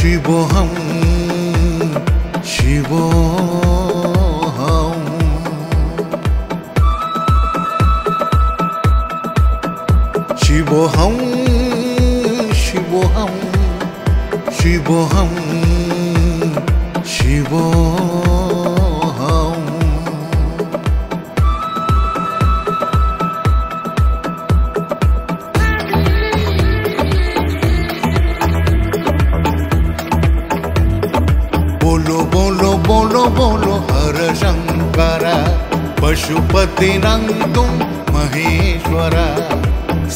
शिवोऽहं शिवोऽहं शिवोऽहं शिवोऽहं शिवोऽहं शिवोऽहं बोलो बोलो बोलो बोलो हर शंकर पशुपतिनं तुम महेश्वर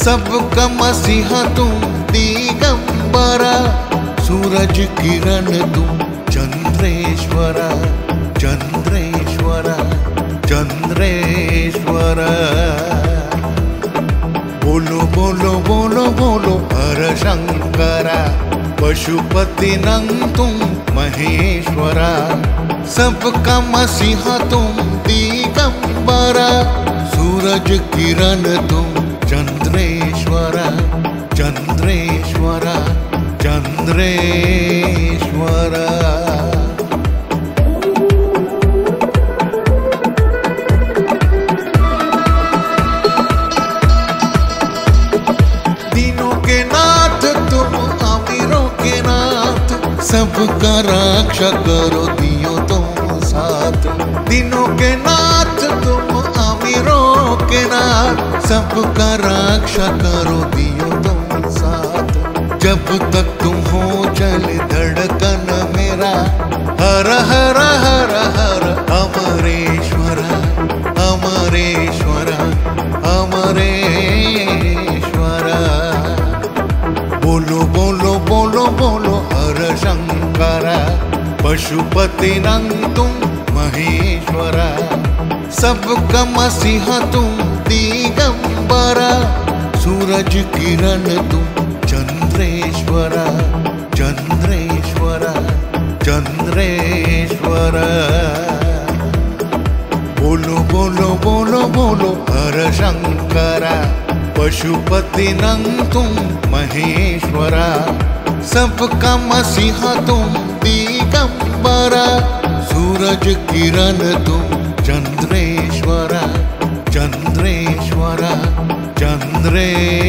सबका मसीहा तुम दिगंबर सूरज किरण तुम चंद्रेश्वर चंद्रेश्वर चंद्रेश्वर बोलो बोलो बोलो बोलो हर शंकर पशुपतिनं तुम महेश्वर सबका मसीहा तुम दिगंबर सूरज किरण तुम चंद्रेश्वर चंद्रेश्वर चंद्रेश्वर दीनों के नाथ तुम अमीरों के नाथ सबका रक्षा करो दियो तुम साथ दीनों के नाथ तुम अमीरों के नाथ सबका रक्षा करो दियो तुम साथ जब तक तुम हो चले धड़कन मेरा हर हर हर हर अमरेश्वर अमरेश्वर अमरेश्वर बोलो बोलो बोलो बोलो हर शंकर पशुपतिनं तुम महेश्वर सबका मसीहा तुम दिगंबर सूरज किरण तुम चंद्रेश्वर चंद्रेश्वर चंद्रेश्वर बोलो बोलो बोलो बोलो हर शंकर पशुपतिनं तुम महेश्वर सबका मसीहा तुम दिगंबर सूरज किरण तुम चंद्रेश्वर चंद्रेश्वर चंद्रेश्वर